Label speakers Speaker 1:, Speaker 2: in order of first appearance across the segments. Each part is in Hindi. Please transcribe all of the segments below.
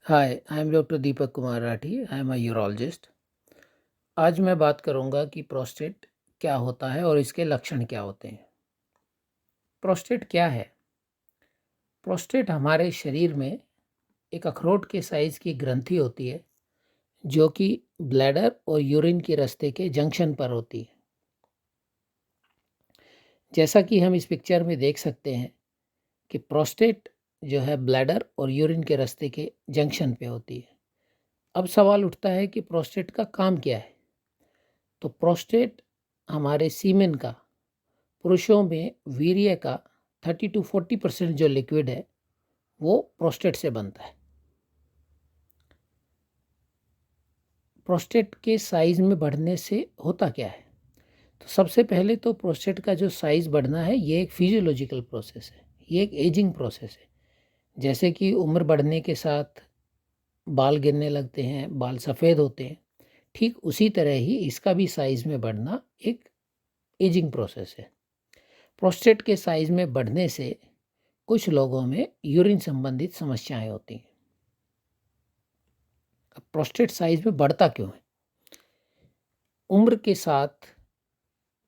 Speaker 1: Hi, I am doctor Deepak Kumar Rathi. I am a urologist. आज मैं बात करूंगा कि प्रोस्टेट क्या होता है और इसके लक्षण क्या होते हैं। प्रोस्टेट क्या है? प्रोस्टेट हमारे शरीर में एक अखरोट के साइज़ की ग्रंथि होती है जो कि ब्लैडर और यूरिन के रास्ते के जंक्शन पर होती है। जैसा कि हम इस पिक्चर में देख सकते हैं कि प्रोस्टेट जो है ब्लैडर और यूरिन के रास्ते के जंक्शन पे होती है। अब सवाल उठता है कि प्रोस्टेट का काम क्या है? तो प्रोस्टेट हमारे सीमेन का, पुरुषों में वीर्य का 30 to 40% जो लिक्विड है वो प्रोस्टेट से बनता है। प्रोस्टेट के साइज़ में बढ़ने से होता क्या है? तो सबसे पहले तो प्रोस्टेट का जो साइज़ बढ़ना है ये एक फिजियोलॉजिकल प्रोसेस है, ये एक एजिंग प्रोसेस है। जैसे कि उम्र बढ़ने के साथ बाल गिरने लगते हैं, बाल सफ़ेद होते हैं, ठीक उसी तरह ही इसका भी साइज़ में बढ़ना एक एजिंग प्रोसेस है। प्रोस्टेट के साइज़ में बढ़ने से कुछ लोगों में यूरिन संबंधित समस्याएं होती हैं। अब प्रोस्टेट साइज़ में बढ़ता क्यों है? उम्र के साथ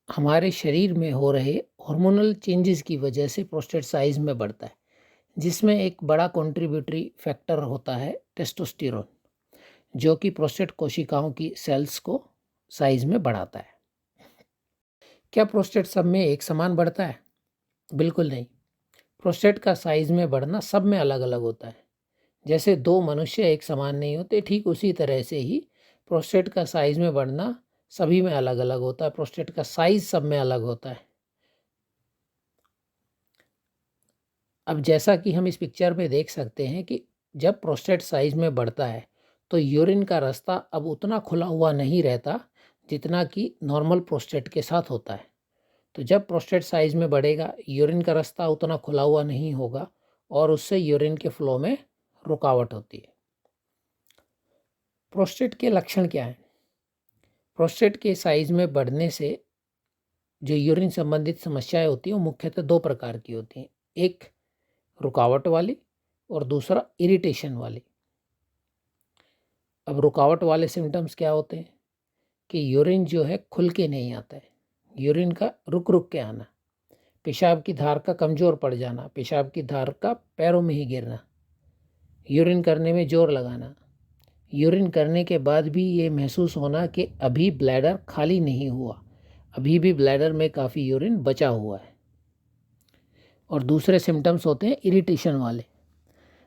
Speaker 1: हमारे शरीर में हो रहे हार्मोनल चेंजेस की वजह से प्रोस्टेट साइज़ में बढ़ता है, जिसमें एक बड़ा कंट्रीब्यूटरी फैक्टर होता है टेस्टोस्टेरोन, जो कि प्रोस्टेट कोशिकाओं की सेल्स को साइज़ में बढ़ाता है। क्या प्रोस्टेट सब में एक समान बढ़ता है? बिल्कुल नहीं। प्रोस्टेट का साइज़ में बढ़ना सब में अलग अलग होता है। जैसे दो मनुष्य एक समान नहीं होते, ठीक उसी तरह से ही प्रोस्टेट का साइज़ में बढ़ना सभी में अलग अलग होता है। प्रोस्टेट का साइज़ सब में अलग होता है। अब जैसा कि हम इस पिक्चर में देख सकते हैं कि जब प्रोस्टेट साइज़ में बढ़ता है तो यूरिन का रास्ता अब उतना खुला हुआ नहीं रहता जितना कि नॉर्मल प्रोस्टेट के साथ होता है। तो जब प्रोस्टेट साइज़ में बढ़ेगा, यूरिन का रास्ता उतना खुला हुआ नहीं होगा और उससे यूरिन के फ्लो में रुकावट होती है। प्रोस्टेट के लक्षण क्या हैं? प्रोस्टेट के साइज़ में बढ़ने से जो यूरिन संबंधित समस्याएं होती हैं वो मुख्यतः दो प्रकार की होती हैं। एक रुकावट वाली और दूसरा इरिटेशन वाली। अब रुकावट वाले सिम्टम्स क्या होते हैं कि यूरिन जो है खुल के नहीं आता है, यूरिन का रुक रुक के आना, पेशाब की धार का कमज़ोर पड़ जाना, पेशाब की धार का पैरों में ही गिरना, यूरिन करने में ज़ोर लगाना, यूरिन करने के बाद भी ये महसूस होना कि अभी ब्लैडर खाली नहीं हुआ, अभी भी ब्लैडर में काफ़ी यूरिन बचा हुआ है। और दूसरे सिम्टम्स होते हैं इरिटेशन वाले,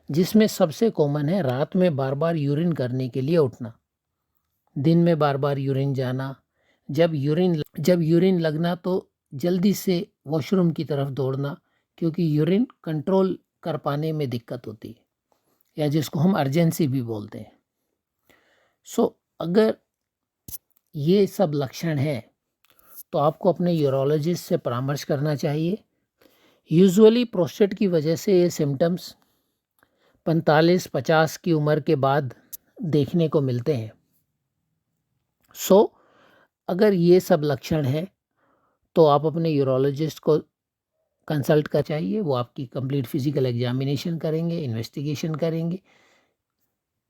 Speaker 1: जिसमें सबसे कॉमन है रात में बार बार यूरिन करने के लिए उठना, दिन में बार बार यूरिन जाना, जब यूरिन लगना तो जल्दी से वॉशरूम की तरफ दौड़ना, क्योंकि यूरिन कंट्रोल कर पाने में दिक्कत होती है या जिसको हम अर्जेंसी भी बोलते हैं। अगर ये सब लक्षण हैं तो आपको अपने यूरोलॉजिस्ट से परामर्श करना चाहिए। यूजुअली प्रोस्टेट की वजह से ये सिम्टम्स 45-50 की उम्र के बाद देखने को मिलते हैं। अगर ये सब लक्षण है तो आप अपने यूरोलॉजिस्ट को कंसल्ट कर चाहिए। वो आपकी कंप्लीट फिजिकल एग्जामिनेशन करेंगे, इन्वेस्टिगेशन करेंगे,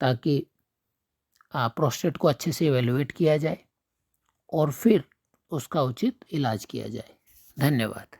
Speaker 1: ताकि प्रोस्टेट को अच्छे से एवेलुएट किया जाए और फिर उसका उचित इलाज किया जाए। धन्यवाद।